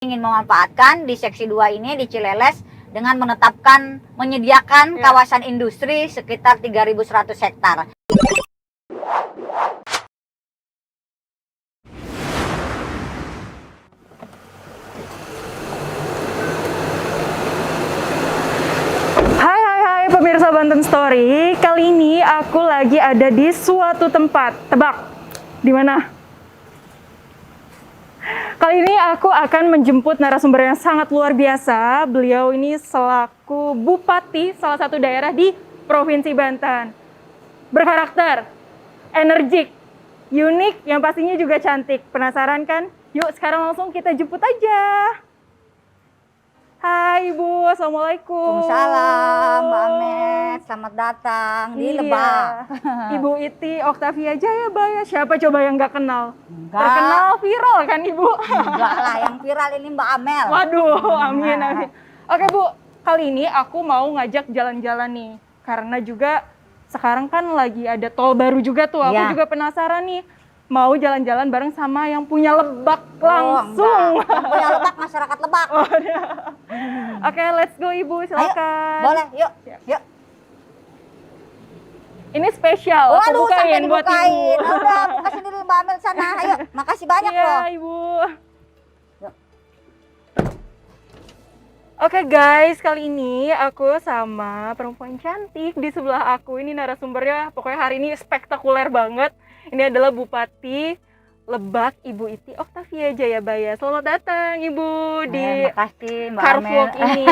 ingin memanfaatkan di seksi 2 ini di Cileles dengan menyediakan kawasan industri sekitar 3.100 hektar. Hai pemirsa Banten Story. Kali ini aku lagi ada di suatu tempat. Tebak, di mana? Kali ini aku akan menjemput narasumber yang sangat luar biasa. Beliau ini selaku bupati salah satu daerah di Provinsi Banten. Berkarakter, energik, unik, yang pastinya juga cantik. Penasaran kan? Yuk sekarang langsung kita jemput aja. Hai Ibu, Assalamualaikum. Waalaikumsalam, Mbak Amet. Selamat datang di Lebak. Ibu Iti Oktavia Jayabaya. Siapa coba yang nggak kenal? Enggak. Terkenal viral kan Ibu? Enggak lah, yang viral ini Mbak Amel. Waduh, amin amin. Oke Bu, kali ini aku mau ngajak jalan-jalan nih. Karena juga sekarang kan lagi ada tol baru juga tuh. Aku juga penasaran nih. Mau jalan-jalan bareng sama yang punya Lebak langsung. Yang punya Lebak, masyarakat Lebak. Oke, let's go Ibu, silakan. Ayo, boleh, yuk. Yuk. Ini spesial, aku Waduh, bukain buat Ibu. Udah, buka sendiri Mbak Amel sana. Ayo, makasih banyak Iya, loh. Ibu. Yuk. Oke guys, kali ini aku sama perempuan cantik di sebelah aku. Ini narasumbernya, pokoknya hari ini spektakuler banget. Ini adalah Bupati Lebak, Ibu Iti Oktavia Jayabaya. Selamat datang Ibu di makasih Mbak Car Amel. Vlog ini.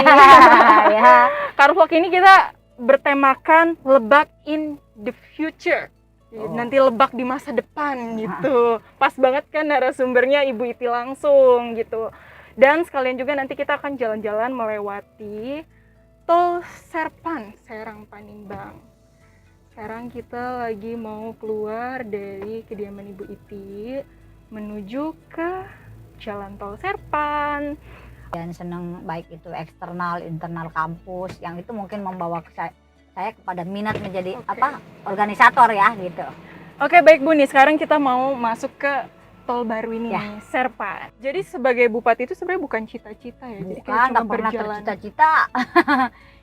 Ya. Car Vlog ini kita bertemakan Lebak in the future. Nanti Lebak di masa depan gitu. Pas banget kan narasumbernya Ibu Iti langsung gitu. Dan sekalian juga nanti kita akan jalan-jalan melewati Tol Serpan, Serang Panimbang. Sekarang kita lagi mau keluar dari kediaman Ibu Iti menuju ke Jalan Tol Serpan. Dan senang baik itu eksternal, internal kampus, yang itu mungkin membawa saya kepada minat menjadi organisator ya gitu. Oke, baik Bu nih, sekarang kita mau masuk ke tol baru ini nih, Serpan. Jadi sebagai bupati itu sebenarnya bukan cita-cita ya. Bukan, jadi kayak cuma pernah berjalan. tercita-cita.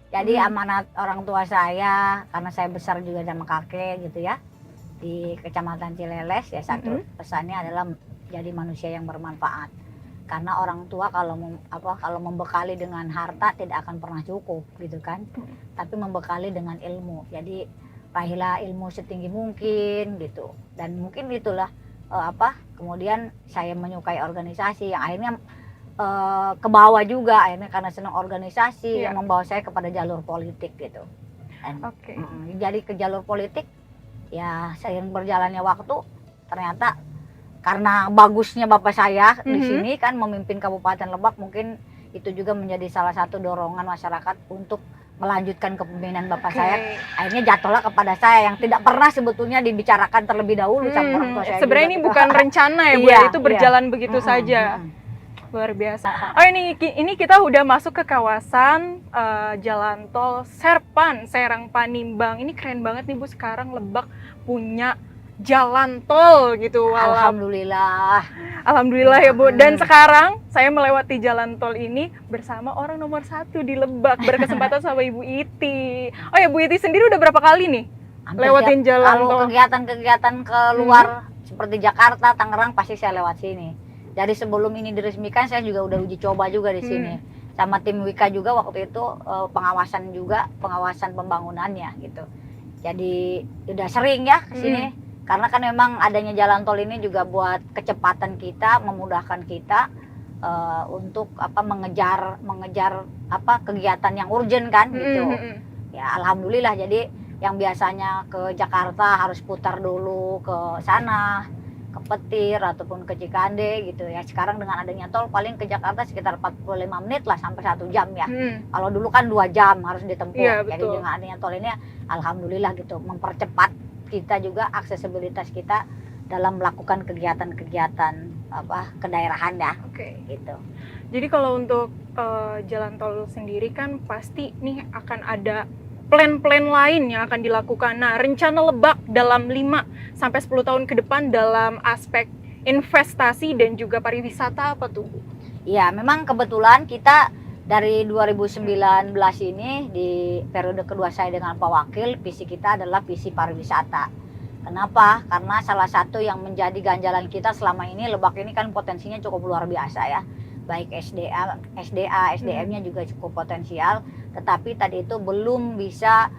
Jadi amanat orang tua saya, karena saya besar juga sama kakek gitu ya, di Kecamatan Cileles ya, satu pesannya adalah jadi manusia yang bermanfaat. Karena orang tua kalau membekali dengan harta tidak akan pernah cukup gitu kan. Tapi membekali dengan ilmu. Jadi raihlah ilmu setinggi mungkin gitu. Dan mungkin itulah kemudian saya menyukai organisasi yang akhirnya ke bawah juga akhirnya karena senang organisasi yang membawa saya kepada jalur politik gitu. Jadi ke jalur politik ya, seiring berjalannya waktu ternyata karena bagusnya bapak saya di sini kan memimpin Kabupaten Lebak, mungkin itu juga menjadi salah satu dorongan masyarakat untuk melanjutkan kepemimpinan bapak saya. Akhirnya jatuhlah kepada saya yang tidak pernah sebetulnya dibicarakan terlebih dahulu sama orang tua saya. Sebenarnya ini bukan rencana ya Bu, itu berjalan begitu saja. Luar biasa. Oh ini kita udah masuk ke kawasan Jalan Tol Serpan, Serang Panimbang. Ini keren banget nih Bu, sekarang Lebak punya jalan tol gitu. Alhamdulillah. Alhamdulillah ya Bu. Dan sekarang saya melewati jalan tol ini bersama orang nomor 1 di Lebak, berkesempatan sama Ibu Iti. Oh ya, Bu Iti sendiri udah berapa kali nih lewatin jalan tol? Kalau kegiatan-kegiatan keluar seperti Jakarta, Tangerang pasti saya lewat sini. Jadi sebelum ini diresmikan saya juga udah uji coba juga di sini. Sama tim Wika juga waktu itu pengawasan pembangunannya gitu. Jadi udah sering ya ke sini. Karena kan memang adanya jalan tol ini juga buat kecepatan kita, memudahkan kita untuk mengejar kegiatan yang urgent kan gitu. Ya alhamdulillah, jadi yang biasanya ke Jakarta harus putar dulu ke sana, ke Petir ataupun ke Cikande gitu ya. Sekarang dengan adanya tol paling ke Jakarta sekitar 45 menit lah sampai 1 jam ya. Kalau dulu kan 2 jam harus ditempuh. Jadi dengan adanya tol ini alhamdulillah gitu mempercepat kita juga, aksesibilitas kita dalam melakukan kegiatan-kegiatan kedaerahan ya. Gitu. Jadi kalau untuk jalan tol sendiri kan pasti nih akan ada plan-plan lain yang akan dilakukan. Nah, rencana Lebak dalam 5 sampai 10 tahun ke depan dalam aspek investasi dan juga pariwisata apa tuh, Bu? Ya, memang kebetulan kita dari 2019 ini di periode kedua saya dengan Pak Wakil, visi kita adalah visi pariwisata. Kenapa? Karena salah satu yang menjadi ganjalan kita selama ini, Lebak ini kan potensinya cukup luar biasa ya. Baik SDM-nya juga cukup potensial, tetapi tadi itu belum bisa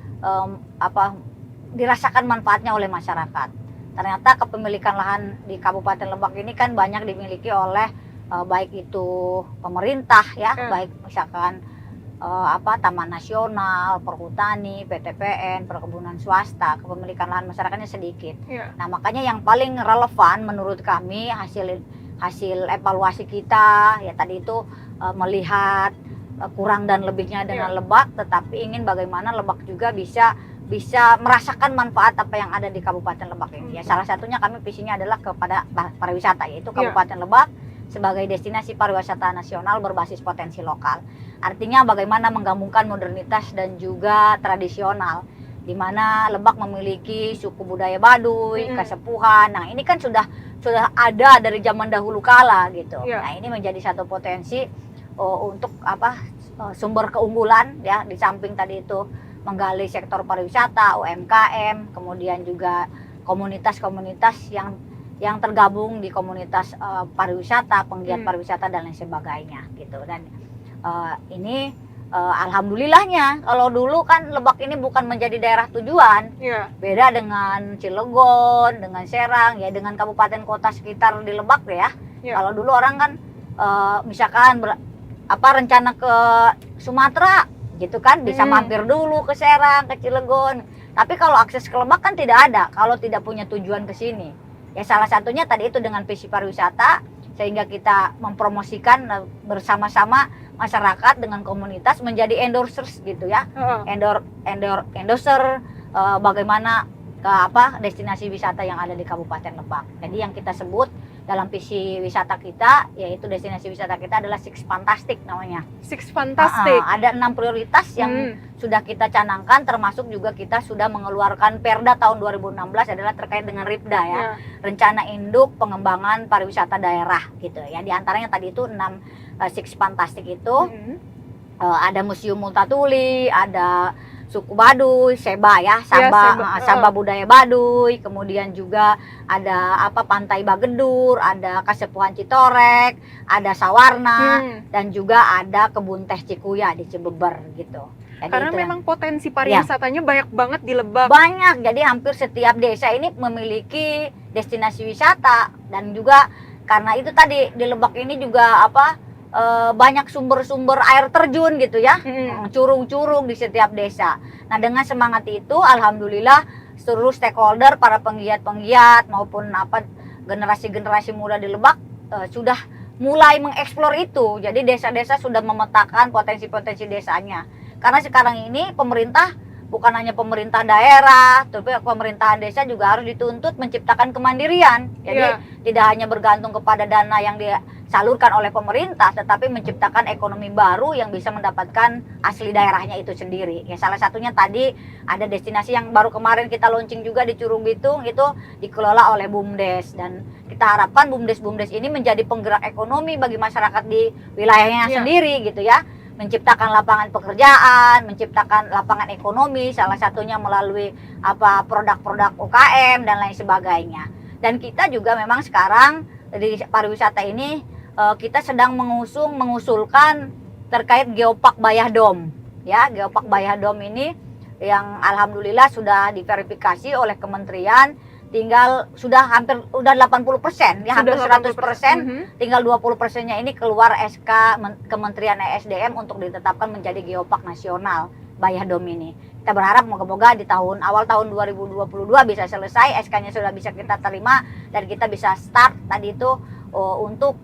dirasakan manfaatnya oleh masyarakat. Ternyata kepemilikan lahan di Kabupaten Lebak ini kan banyak dimiliki oleh baik itu pemerintah ya, baik misalkan Taman Nasional, Perhutani, PTPN, perkebunan swasta, kepemilikan lahan masyarakatnya sedikit. Nah, makanya yang paling relevan menurut kami hasil evaluasi kita ya tadi itu melihat kurang dan lebihnya dengan Lebak, tetapi ingin bagaimana Lebak juga bisa merasakan manfaat apa yang ada di Kabupaten Lebak ini. Ya, salah satunya kami visinya adalah kepada pariwisata, yaitu Kabupaten Lebak sebagai destinasi pariwisata nasional berbasis potensi lokal. Artinya bagaimana menggabungkan modernitas dan juga tradisional, di mana Lebak memiliki suku budaya Baduy, Kasepuhan. Nah, ini kan sudah ada dari zaman dahulu kala gitu. Nah, ini menjadi satu potensi untuk sumber keunggulan ya, di samping tadi itu menggali sektor pariwisata, UMKM, kemudian juga komunitas-komunitas yang tergabung di komunitas pariwisata, penggiat pariwisata dan lain sebagainya gitu. Dan ini alhamdulillahnya, kalau dulu kan Lebak ini bukan menjadi daerah tujuan, beda dengan Cilegon, dengan Serang, ya dengan kabupaten kota sekitar di Lebak ya. Kalau dulu orang kan misalkan rencana ke Sumatera gitu kan, bisa mampir dulu ke Serang, ke Cilegon. Tapi kalau akses ke Lebak kan tidak ada kalau tidak punya tujuan ke sini. Ya salah satunya tadi itu dengan visi pariwisata, sehingga kita mempromosikan bersama-sama masyarakat dengan komunitas menjadi endorsers gitu ya. Endorser bagaimana destinasi wisata yang ada di Kabupaten Lebak. Jadi yang kita sebut dalam visi wisata kita, yaitu destinasi wisata kita adalah Six Fantastic namanya. Six Fantastic. Ada 6 prioritas yang sudah kita canangkan, termasuk juga kita sudah mengeluarkan Perda tahun 2016 adalah terkait dengan RIPDA ya. Rencana Induk Pengembangan Pariwisata Daerah gitu ya. Di antaranya tadi itu 6 Six Fantastic itu. Ada Museum Multatuli, ada suku Baduy, Seba ya, Saba budaya Baduy, kemudian juga ada Pantai Bagedur, ada Kasepuhan Citorek, ada Sawarna, dan juga ada Kebun Teh Cikuya di Cibeber gitu. Jadi karena memang potensi pariwisatanya banyak banget di Lebak. Banyak, jadi hampir setiap desa ini memiliki destinasi wisata, dan juga karena itu tadi di Lebak ini juga banyak sumber-sumber air terjun gitu ya, curug-curug di setiap desa. Nah, dengan semangat itu alhamdulillah seluruh stakeholder, para penggiat-penggiat maupun generasi-generasi muda di Lebak sudah mulai mengeksplor itu. Jadi desa-desa sudah memetakan potensi-potensi desanya. Karena sekarang ini pemerintah bukan hanya pemerintah daerah, tapi pemerintahan desa juga harus dituntut menciptakan kemandirian. Jadi tidak hanya bergantung kepada dana yang disalurkan oleh pemerintah, tetapi menciptakan ekonomi baru yang bisa mendapatkan asli daerahnya itu sendiri. Ya, salah satunya tadi ada destinasi yang baru kemarin kita launching juga di Curug Bitung, itu dikelola oleh BUMDes, dan kita harapkan BUMDes ini menjadi penggerak ekonomi bagi masyarakat di wilayahnya sendiri gitu ya. Menciptakan lapangan pekerjaan, menciptakan lapangan ekonomi, salah satunya melalui produk-produk UKM dan lain sebagainya. Dan kita juga memang sekarang di pariwisata ini kita sedang mengusulkan terkait Geopark Bayahdom. Ya, Geopark Bayahdom ini yang alhamdulillah sudah diverifikasi oleh kementerian, tinggal udah 80% ya, hampir 100%, tinggal 20%-nya ini keluar SK Kementerian ESDM untuk ditetapkan menjadi Geopark Nasional Bayahdom ini. Kita berharap moga-moga di awal tahun 2022 bisa selesai, SK-nya sudah bisa kita terima dan kita bisa start tadi itu untuk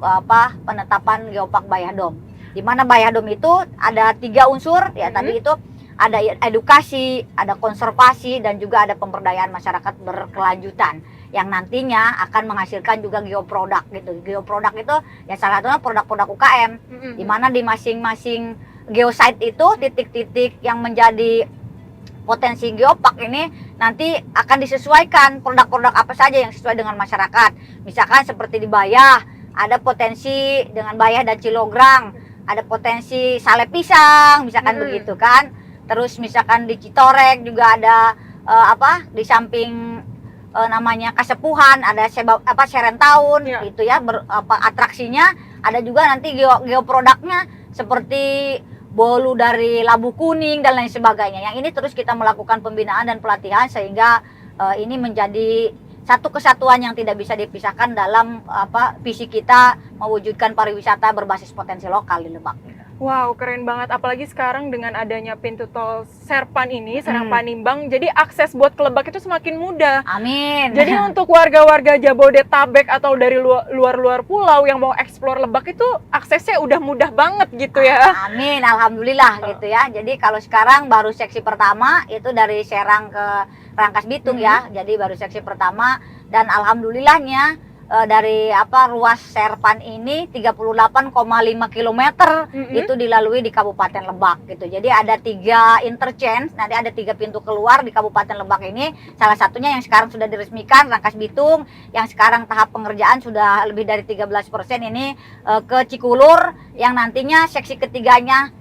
penetapan Geopark Bayahdom. Di mana Bayahdom itu ada 3 unsur ya, tadi itu ada edukasi, ada konservasi, dan juga ada pemberdayaan masyarakat berkelanjutan yang nantinya akan menghasilkan juga geoproduk gitu. Geoproduk itu ya salah satunya produk-produk UKM, di mana di masing-masing geosite itu titik-titik yang menjadi potensi geopark ini nanti akan disesuaikan produk-produk apa saja yang sesuai dengan masyarakat. Misalkan seperti di Bayah, ada potensi dengan Bayah dan Cilograng, ada potensi Sale Pisang, misalkan begitu kan. Terus misalkan di Citorek juga ada di samping namanya Kasepuhan, ada Serentaun gitu ya, atraksinya. Ada juga nanti geoproduknya seperti bolu dari labu kuning dan lain sebagainya. Yang ini terus kita melakukan pembinaan dan pelatihan sehingga ini menjadi satu kesatuan yang tidak bisa dipisahkan dalam visi kita mewujudkan pariwisata berbasis potensi lokal di Lebak. Wow, keren banget. Apalagi sekarang dengan adanya pintu tol Serpan ini, Serang Panimbang, jadi akses buat ke Lebak itu semakin mudah. Amin. Jadi untuk warga-warga Jabodetabek atau dari luar-luar pulau yang mau eksplor Lebak itu aksesnya udah mudah banget gitu ya. Amin, alhamdulillah gitu ya. Jadi kalau sekarang baru seksi pertama itu dari Serang ke Rangkas Bitung ya. Jadi baru seksi pertama dan alhamdulillahnya dari ruas Serpan ini 38,5 km itu dilalui di Kabupaten Lebak gitu. Jadi ada 3 interchange, nanti ada 3 pintu keluar di Kabupaten Lebak ini. Salah satunya yang sekarang sudah diresmikan Rangkas Bitung, yang sekarang tahap pengerjaan sudah lebih dari 13% ini ke Cikulur, yang nantinya seksi ketiganya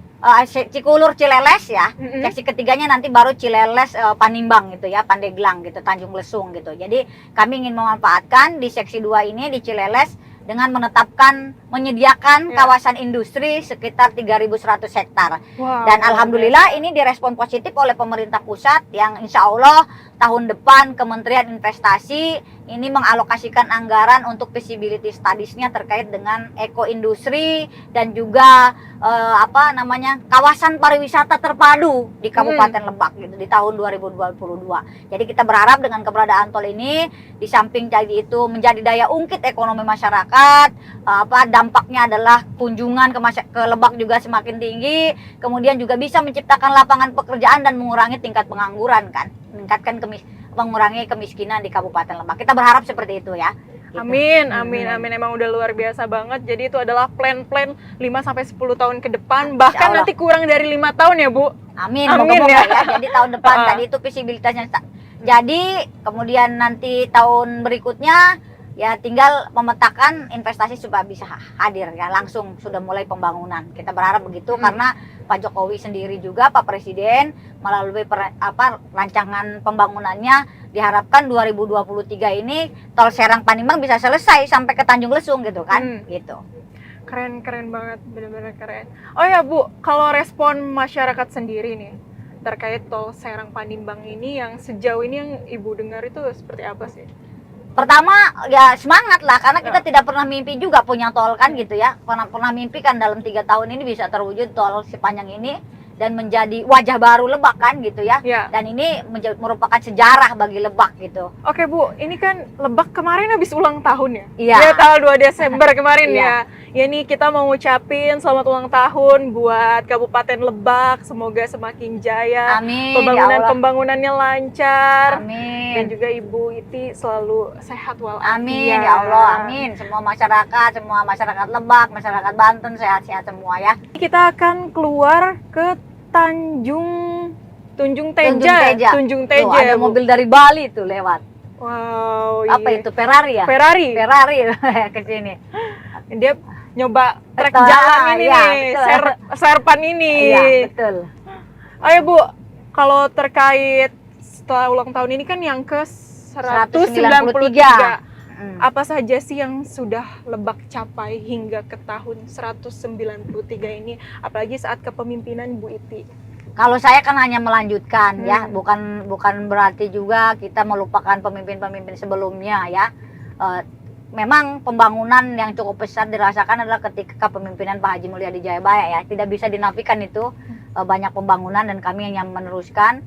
Cikulur Cileles ya. Seksi ketiganya nanti baru Cileles Panimbang gitu ya, Pandeglang gitu, Tanjung Lesung gitu. Jadi kami ingin memanfaatkan di seksi 2 ini di Cileles dengan menyediakan kawasan industri sekitar 3.100 hektar. Wow, Dan alhamdulillah ini direspon positif oleh pemerintah pusat yang insya Allah tahun depan Kementerian Investasi ini mengalokasikan anggaran untuk feasibility studies-nya terkait dengan ekoindustri dan juga kawasan pariwisata terpadu di Kabupaten Lebak gitu di tahun 2022. Jadi kita berharap dengan keberadaan tol ini di samping jadi itu menjadi daya ungkit ekonomi masyarakat, dampaknya adalah kunjungan ke Lebak juga semakin tinggi, kemudian juga bisa menciptakan lapangan pekerjaan dan mengurangi tingkat pengangguran kan, meningkatkan mengurangi kemiskinan di Kabupaten Lebak. Kita berharap seperti itu ya. Gitu. Amin, amin, amin. Emang udah luar biasa banget. Jadi itu adalah plan-plan 5-10 tahun ke depan, bahkan nanti kurang dari 5 tahun ya, Bu. Amin, moga-moga ya. Jadi tahun depan tadi itu visibilitasnya. Jadi kemudian nanti tahun berikutnya ya tinggal memetakan investasi supaya bisa hadir ya, langsung sudah mulai pembangunan. Kita berharap begitu karena Pak Jokowi sendiri juga Pak Presiden melalui rancangan pembangunannya diharapkan 2023 ini tol Serang Panimbang bisa selesai sampai ke Tanjung Lesung gitu kan. Gitu. Keren banget, benar-benar keren. Oh ya Bu, kalau respon masyarakat sendiri nih terkait tol Serang Panimbang ini yang sejauh ini yang Ibu dengar itu seperti apa sih? Pertama ya semangat lah, karena kita tidak pernah mimpi juga punya tol kan gitu ya. Pernah mimpi kan dalam 3 tahun ini bisa terwujud tol sepanjang ini dan menjadi wajah baru Lebak kan gitu ya. Dan ini merupakan sejarah bagi Lebak gitu. Oke Bu, ini kan Lebak kemarin habis ulang tahun ya? Iya. Ya tanggal 2 Desember kemarin ya. Ya nih kita mau ngucapin selamat ulang tahun buat Kabupaten Lebak, semoga semakin jaya. Amin. Pembangunannya lancar. Amin. Dan juga Ibu Iti selalu sehat walafiat. Amin ya Allah, amin. Semua masyarakat Lebak, masyarakat Banten sehat-sehat semua ya. Kita akan keluar ke Tunjung Teja. Tuh, ada mobil dari Bali tuh lewat. Wow. Apa itu Ferrari ya? Ferrari ke sini. Dia nyoba trek jalan ini nih, Serpan ini. Iya, betul. Oh ya Bu, kalau terkait setelah ulang tahun ini kan yang ke 193. Apa saja sih yang sudah Lebak capai hingga ke tahun 193 ini, apalagi saat kepemimpinan Bu Iti? Kalau saya kan hanya melanjutkan ya, bukan berarti juga kita melupakan pemimpin-pemimpin sebelumnya ya. Memang pembangunan yang cukup besar dirasakan adalah ketika kepemimpinan Pak Haji Mulyadi Jayabaya ya. Tidak bisa dinafikan itu banyak pembangunan dan kami yang meneruskan.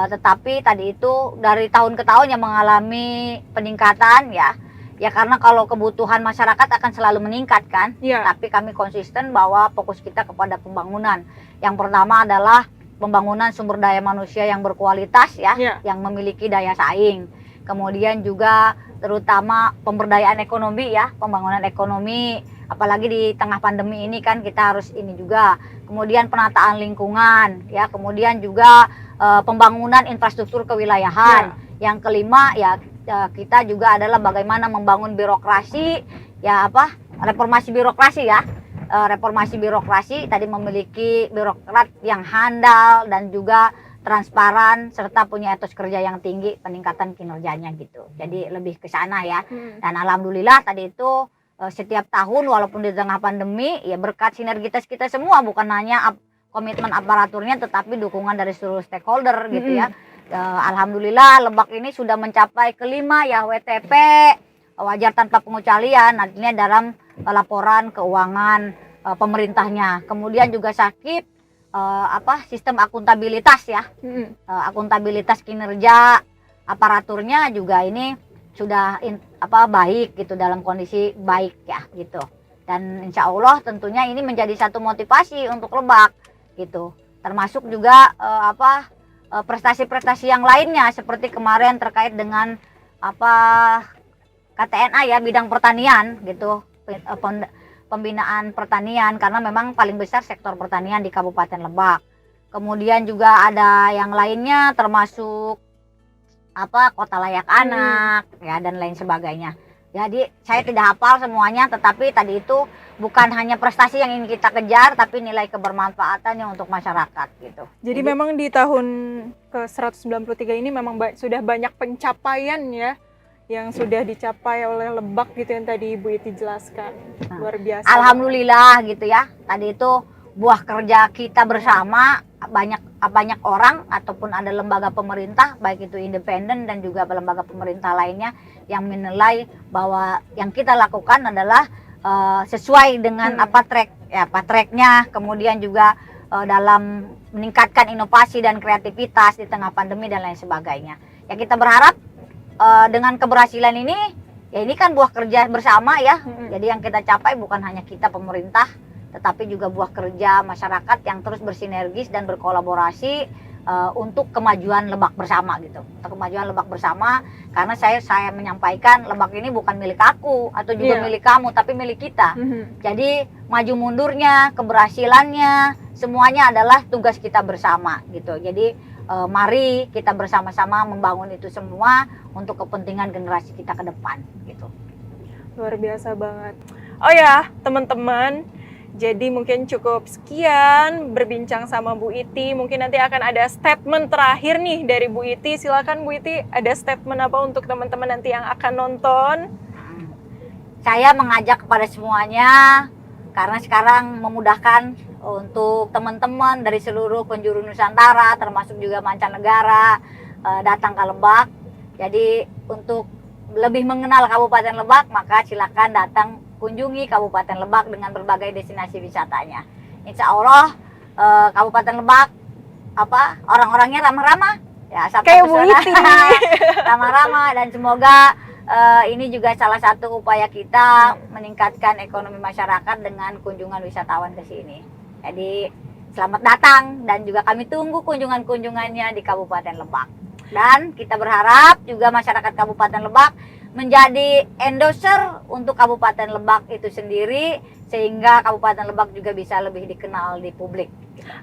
Tetapi tadi itu dari tahun ke tahun yang mengalami peningkatan ya. Ya karena kalau kebutuhan masyarakat akan selalu meningkat kan. Tapi kami konsisten bahwa fokus kita kepada pembangunan. Yang pertama adalah pembangunan sumber daya manusia yang berkualitas ya, yang memiliki daya saing. Kemudian juga terutama pemberdayaan ekonomi ya, pembangunan ekonomi, apalagi di tengah pandemi ini kan kita harus ini juga. Kemudian penataan lingkungan ya, kemudian juga pembangunan infrastruktur kewilayahan. Yang kelima ya kita juga adalah bagaimana membangun birokrasi ya reformasi birokrasi ya. Reformasi birokrasi tadi memiliki birokrat yang handal dan juga transparan serta punya etos kerja yang tinggi, peningkatan kinerjanya gitu. Jadi lebih ke sana ya. Dan alhamdulillah tadi itu setiap tahun walaupun di tengah pandemi ya berkat sinergitas kita semua, bukan hanya komitmen aparaturnya tetapi dukungan dari seluruh stakeholder gitu ya. Alhamdulillah Lebak ini sudah mencapai kelima ya WTP wajar tanpa pengecualian artinya dalam laporan keuangan pemerintahnya. Kemudian juga sakit sistem akuntabilitas ya. Akuntabilitas kinerja aparaturnya juga ini sudah baik gitu, dalam kondisi baik ya gitu. Dan insya Allah tentunya ini menjadi satu motivasi untuk Lebak gitu. Termasuk juga prestasi-prestasi yang lainnya seperti kemarin terkait dengan KTNA ya, bidang pertanian gitu, pembinaan pertanian karena memang paling besar sektor pertanian di Kabupaten Lebak. Kemudian juga ada yang lainnya termasuk kota layak anak ya dan lain sebagainya. Jadi saya tidak hafal semuanya, tetapi tadi itu bukan hanya prestasi yang ingin kita kejar tapi nilai kebermanfaatannya untuk masyarakat gitu. Jadi memang di tahun ke-193 ini memang sudah banyak pencapaian ya yang sudah dicapai oleh Lebak gitu yang tadi Ibu Iti jelaskan. Luar biasa. Alhamdulillah gitu ya. Tadi itu buah kerja kita bersama, banyak orang ataupun ada lembaga pemerintah baik itu independen dan juga lembaga pemerintah lainnya yang menilai bahwa yang kita lakukan adalah sesuai dengan tracknya, kemudian juga dalam meningkatkan inovasi dan kreativitas di tengah pandemi dan lain sebagainya. Ya kita berharap dengan keberhasilan ini, ya ini kan buah kerja bersama ya. Jadi yang kita capai bukan hanya kita pemerintah, tetapi juga buah kerja masyarakat yang terus bersinergis dan berkolaborasi untuk kemajuan Lebak bersama gitu. Untuk kemajuan Lebak bersama, karena saya menyampaikan Lebak ini bukan milik aku atau juga milik kamu, tapi milik kita. Jadi maju mundurnya, keberhasilannya, semuanya adalah tugas kita bersama gitu. Jadi mari kita bersama-sama membangun itu semua untuk kepentingan generasi kita ke depan gitu. Luar biasa banget. Oh ya teman-teman, jadi mungkin cukup sekian berbincang sama Bu Iti. Mungkin nanti akan ada statement terakhir nih dari Bu Iti. Silakan Bu Iti, ada statement apa untuk teman-teman nanti yang akan nonton? Saya mengajak kepada semuanya, karena sekarang memudahkan untuk teman-teman dari seluruh penjuru Nusantara termasuk juga mancanegara datang ke Lebak. Jadi untuk lebih mengenal Kabupaten Lebak, maka silakan datang kunjungi Kabupaten Lebak dengan berbagai destinasi wisatanya. Insya Allah Kabupaten Lebak orang-orangnya ramah-ramah ya, kayak Bu Iti. ramah-ramah, dan semoga ini juga salah satu upaya kita meningkatkan ekonomi masyarakat dengan kunjungan wisatawan ke sini. Jadi selamat datang dan juga kami tunggu kunjungan-kunjungannya di Kabupaten Lebak. Dan kita berharap juga masyarakat Kabupaten Lebak menjadi endorser untuk Kabupaten Lebak itu sendiri, sehingga Kabupaten Lebak juga bisa lebih dikenal di publik.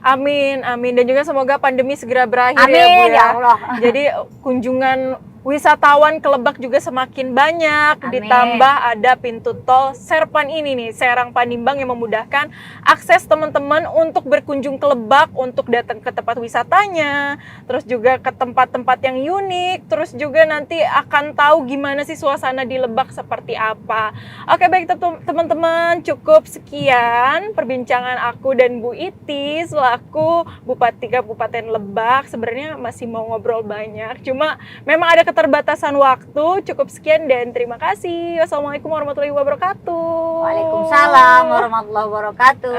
Amin, amin. Dan juga semoga pandemi segera berakhir. Amin, ya Bu ya. ya Allah. Jadi kunjungan wisatawan ke Lebak juga semakin banyak. Amin. Ditambah ada pintu tol Serpan ini nih, Serang Panimbang, yang memudahkan akses teman-teman untuk berkunjung ke Lebak, untuk datang ke tempat wisatanya, terus juga ke tempat-tempat yang unik, terus juga nanti akan tahu gimana sih suasana di Lebak seperti apa. Oke, baik teman-teman, cukup sekian perbincangan aku dan Bu Iti selaku Bupati Kabupaten Lebak. Sebenarnya masih mau ngobrol banyak, cuma memang ada keterbatasan waktu. Cukup sekian dan terima kasih. Wassalamualaikum warahmatullahi wabarakatuh. Waalaikumsalam warahmatullahi wabarakatuh.